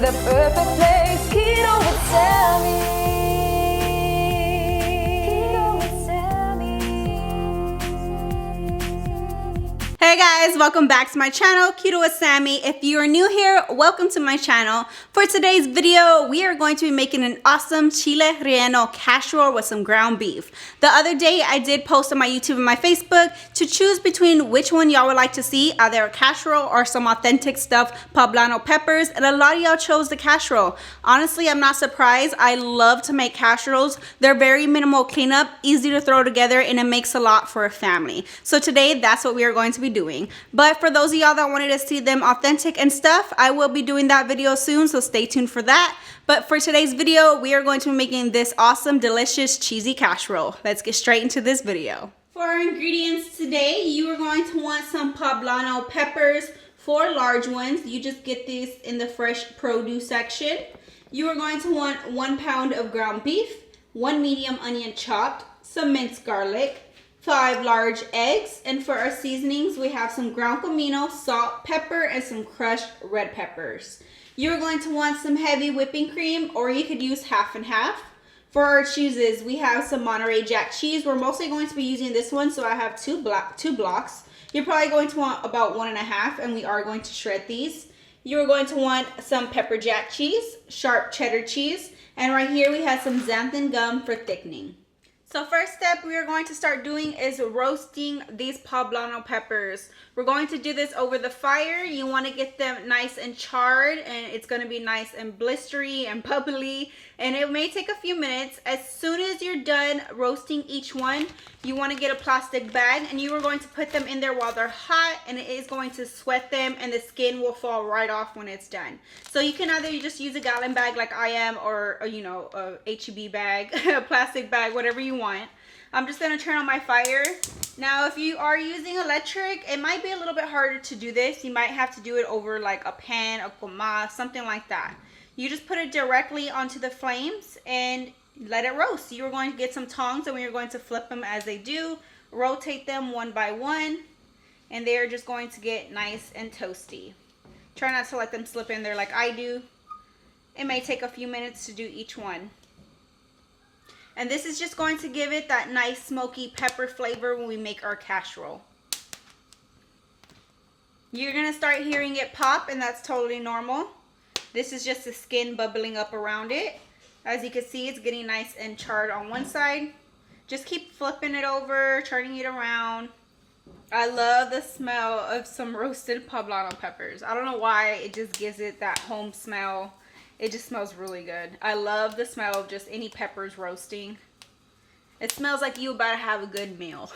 the perfect place. Keto with Sammy. Keto with Sammy. Hey guys, welcome back to my channel, Keto with Sammy. If you are new here, welcome to my channel. For today's video, we are going to be making an awesome Chile Relleno casserole with some ground beef. The other day, I did post on my YouTube and my Facebook to choose between which one y'all would like to see, either a casserole or some authentic stuff, poblano peppers, and a lot of y'all chose the casserole. Honestly, I'm not surprised. I love to make casseroles. They're very minimal cleanup, easy to throw together, and it makes a lot for a family. So today, that's what we are going to be doing. But for those of y'all that wanted to see them authentic and stuff, I will be doing that video soon, so stay tuned for that. But for today's video, we are going to be making this awesome, delicious, cheesy casserole. Let's get straight into this video. For our ingredients today, you are going to want some poblano peppers, 4 large ones. You just get these in the fresh produce section. You are going to want 1 pound of ground beef, 1 medium onion chopped, some minced garlic, 5 large eggs, and for our seasonings, we have some ground comino, salt, pepper, and some crushed red peppers. You're going to want some heavy whipping cream, or you could use half and half. For our cheeses, we have some Monterey Jack cheese. We're mostly going to be using this one, so I have two blocks. You're probably going to want about 1.5, and we are going to shred these. You're going to want some pepper jack cheese, sharp cheddar cheese, and right here we have some xanthan gum for thickening. So first step we are going to start doing is roasting these poblano peppers. We're going to do this over the fire. You want to get them nice and charred, and it's going to be nice and blistery and bubbly, and it may take a few minutes. As soon as you're done roasting each one, you want to get a plastic bag, and you are going to put them in there while they're hot, and it is going to sweat them, and the skin will fall right off when it's done. So you can either just use a gallon bag like I am, or you know, a H-E-B bag, a plastic bag, whatever you want. I'm just going to turn on my fire. Now, if you are using electric, it might be a little bit harder to do this. You might have to do it over like a pan, a comal, something like that. You just put it directly onto the flames and let it roast. You're going to get some tongs, and we are going to flip them as they do. Rotate them one by one, and they are just going to get nice and toasty. Try not to let them slip in there like I do. It may take a few minutes to do each one. And this is just going to give it that nice smoky pepper flavor when we make our casserole. You're going to start hearing it pop, and that's totally normal. This is just the skin bubbling up around it. As you can see, it's getting nice and charred on one side. Just keep flipping it over, turning it around. I love the smell of some roasted poblano peppers. I don't know why, it just gives it that home smell. It just smells really good. I love the smell of just any peppers roasting. It smells like you about to have a good meal.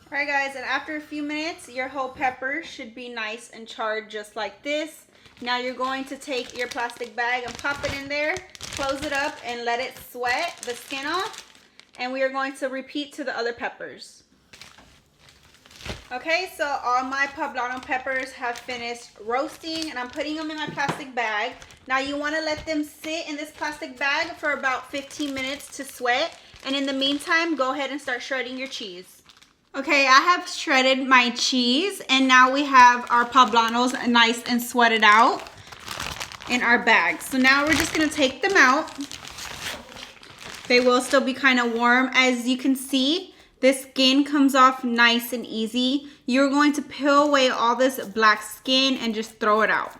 Alright guys, and after a few minutes, your whole pepper should be nice and charred just like this. Now you're going to take your plastic bag and pop it in there, close it up, and let it sweat the skin off. And we are going to repeat to the other peppers. Okay, so all my poblano peppers have finished roasting, and I'm putting them in my plastic bag. Now you want to let them sit in this plastic bag for about 15 minutes to sweat. And in the meantime, go ahead and start shredding your cheese. Okay, I have shredded my cheese, and now we have our poblanos nice and sweated out in our bag. So now we're just going to take them out. They will still be kind of warm. As you can see, the skin comes off nice and easy. You're going to peel away all this black skin and just throw it out.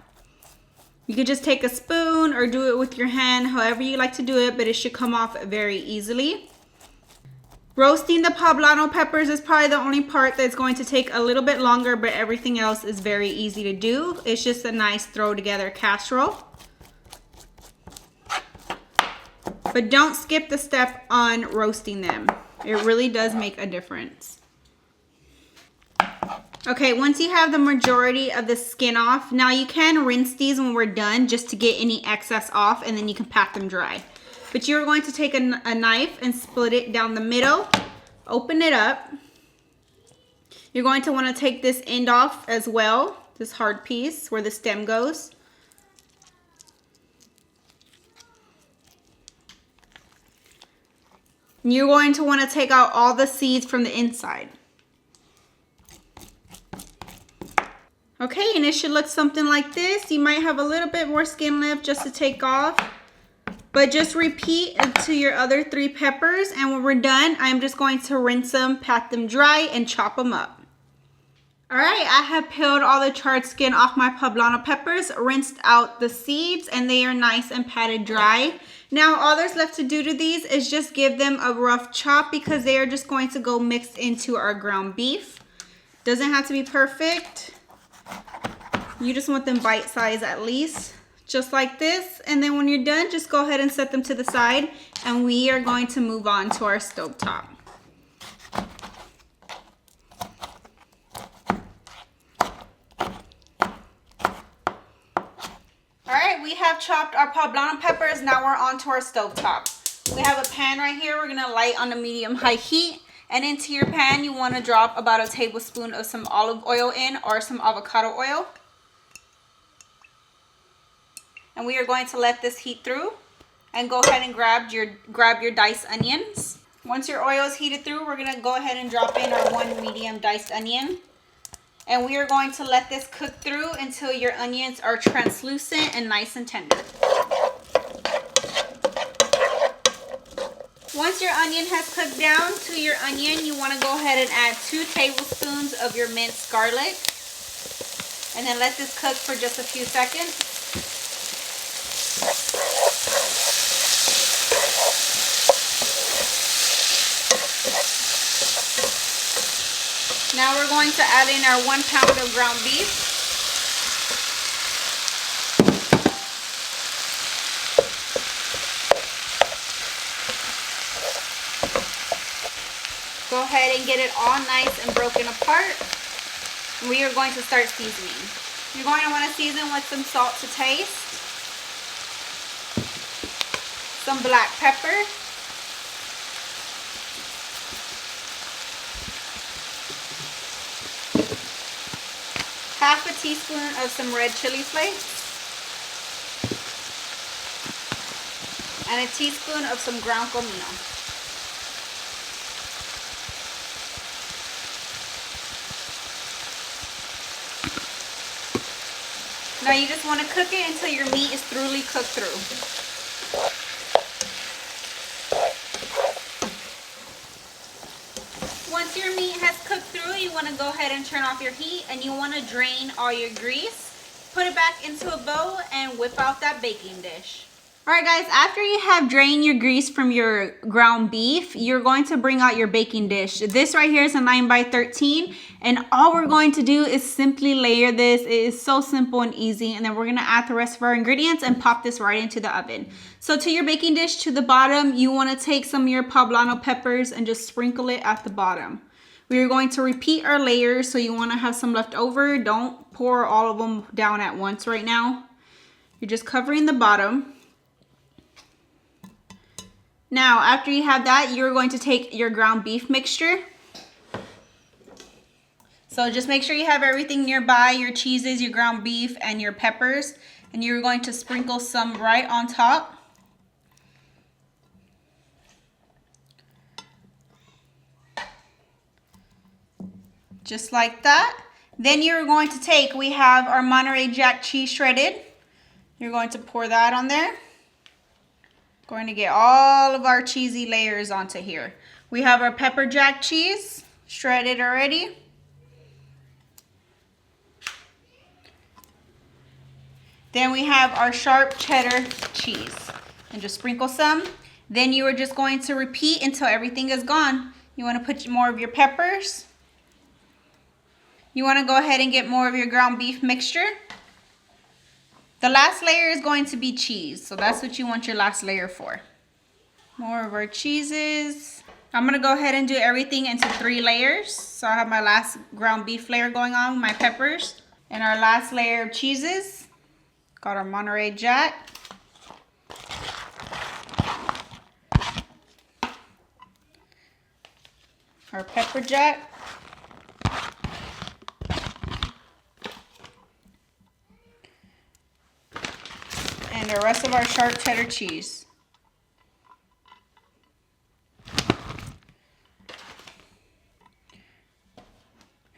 You could just take a spoon or do it with your hand, however you like to do it, but it should come off very easily. Roasting the poblano peppers is probably the only part that's going to take a little bit longer, but everything else is very easy to do. It's just a nice throw together casserole. But don't skip the step on roasting them. It really does make a difference. Okay, once you have the majority of the skin off, now you can rinse these when we're done just to get any excess off, and then you can pat them dry. But you're going to take a knife and split it down the middle, open it up. You're going to want to take this end off as well, this hard piece where the stem goes. You're going to want to take out all the seeds from the inside. Okay, and it should look something like this. You might have a little bit more skin left just to take off. But just repeat to your other 3 peppers. And when we're done, I'm just going to rinse them, pat them dry, and chop them up. Alright, I have peeled all the charred skin off my poblano peppers, rinsed out the seeds, and they are nice and patted dry. Now all there's left to do to these is just give them a rough chop because they are just going to go mixed into our ground beef. Doesn't have to be perfect. You just want them bite size at least, just like this. And then when you're done, just go ahead and set them to the side, and we are going to move on to our stovetop. Alright, we have chopped our poblano peppers. Now we're on to our stovetop. We have a pan right here. We're going to light on a medium-high heat. And into your pan, you want to drop about a tablespoon of some olive oil in, or some avocado oil. And we are going to let this heat through. And go ahead and grab your diced onions. Once your oil is heated through, we're going to go ahead and drop in our 1 medium diced onion. And we are going to let this cook through until your onions are translucent and nice and tender. Once your onion has cooked down to your onion, you want to go ahead and add 2 tablespoons of your minced garlic. And then let this cook for just a few seconds. Now we're going to add in our 1 pound of ground beef. Go ahead and get it all nice and broken apart. We are going to start seasoning. You're going to want to season with some salt to taste, some black pepper, half a teaspoon of some red chili flakes, and a teaspoon of some ground comino. Now you just want to cook it until your meat is thoroughly cooked through. Once your meat has cooked through, you want to go ahead and turn off your heat, and you want to drain all your grease. Put it back into a bowl and whip out that baking dish. Alright guys, after you have drained your grease from your ground beef, you're going to bring out your baking dish. This right here is a 9x13, and all we're going to do is simply layer this. It is so simple and easy, and then we're going to add the rest of our ingredients and pop this right into the oven. So to your baking dish, to the bottom, you want to take some of your poblano peppers and just sprinkle it at the bottom. We are going to repeat our layers, so you want to have some left over. Don't pour all of them down at once right now. You're just covering the bottom. Now, after you have that, you're going to take your ground beef mixture. So just make sure you have everything nearby, your cheeses, your ground beef, and your peppers. And you're going to sprinkle some right on top. Just like that. Then you're going to take, we have our Monterey Jack cheese shredded. You're going to pour that on there. Going to get all of our cheesy layers onto here. We have our pepper jack cheese shredded already. Then we have our sharp cheddar cheese, and just sprinkle some. Then you are just going to repeat until everything is gone. You want to put more of your peppers. You want to go ahead and get more of your ground beef mixture. The last layer is going to be cheese, so that's what you want your last layer for. More of our cheeses. I'm going to go ahead and do everything into 3 layers. So I have my last ground beef layer going on with my peppers. And our last layer of cheeses. Got our Monterey Jack. Our pepper jack. And the rest of our sharp cheddar cheese.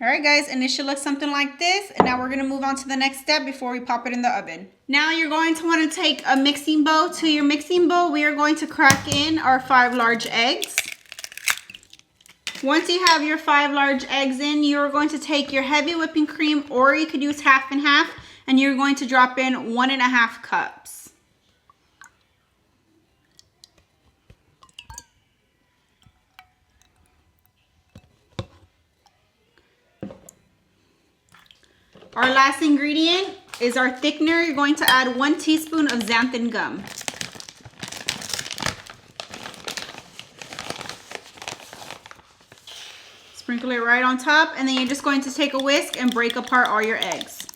All right, guys, and it should look something like this. And now we're gonna move on to the next step before we pop it in the oven. Now you're going to want to take a mixing bowl. To your mixing bowl, we are going to crack in our 5 large eggs. Once you have your 5 large eggs in, you're going to take your heavy whipping cream, or you could use half and half, and you're going to drop in 1.5 cups. Our last ingredient is our thickener. You're going to add 1 teaspoon of xanthan gum. Sprinkle it right on top, and then you're just going to take a whisk and break apart all your eggs.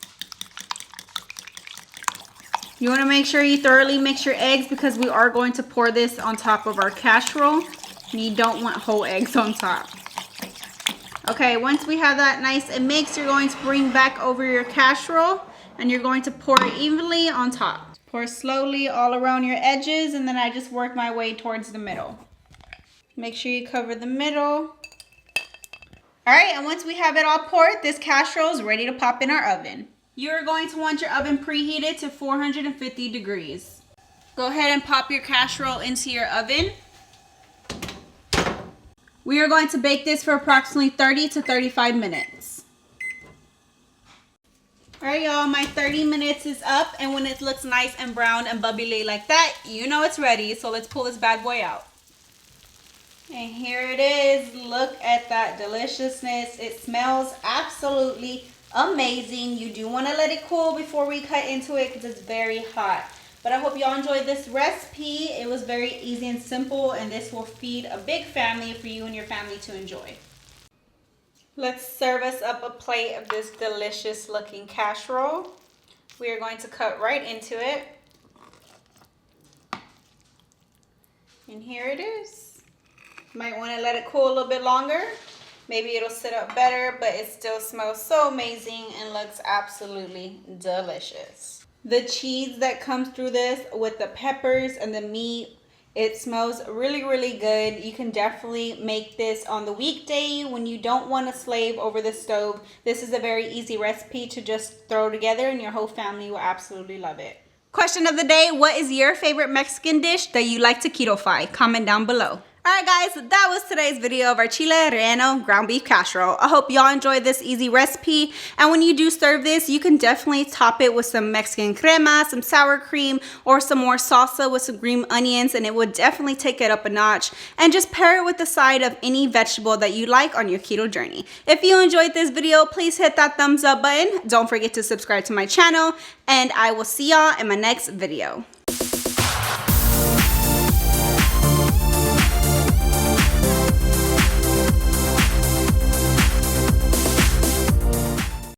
You want to make sure you thoroughly mix your eggs because we are going to pour this on top of our casserole, and you don't want whole eggs on top. Okay, once we have that nice and mixed, you're going to bring back over your casserole and you're going to pour it evenly on top. Pour slowly all around your edges, and then I just work my way towards the middle. Make sure you cover the middle. All right, and once we have it all poured, this casserole is ready to pop in our oven. You're going to want your oven preheated to 450 degrees. Go ahead and pop your casserole into your oven. We are going to bake this for approximately 30 to 35 minutes. All right, y'all, my 30 minutes is up, and when it looks nice and brown and bubbly like that, you know it's ready. So let's pull this bad boy out. And here it is. Look at that deliciousness. It smells absolutely amazing. You do want to let it cool before we cut into it because it's very hot. But I hope y'all enjoyed this recipe. It was very easy and simple, and this will feed a big family for you and your family to enjoy. Let's serve us up a plate of this delicious looking casserole. We are going to cut right into it. And here it is. Might want to let it cool a little bit longer. Maybe it'll sit up better, but it still smells so amazing and looks absolutely delicious. The cheese that comes through this with the peppers and the meat, it smells really, really good. You can definitely make this on the weekday when you don't want to slave over the stove. This is a very easy recipe to just throw together, and your whole family will absolutely love it. Question of the day, what is your favorite Mexican dish that you like to keto-fy? Comment down below. Alright guys, that was today's video of our Chile Relleno ground beef casserole. I hope y'all enjoyed this easy recipe, and when you do serve this, you can definitely top it with some Mexican crema, some sour cream, or some more salsa with some green onions, and it would definitely take it up a notch. And just pair it with the side of any vegetable that you like on your keto journey. If you enjoyed this video, please hit that thumbs up button. Don't forget to subscribe to my channel, and I will see y'all in my next video.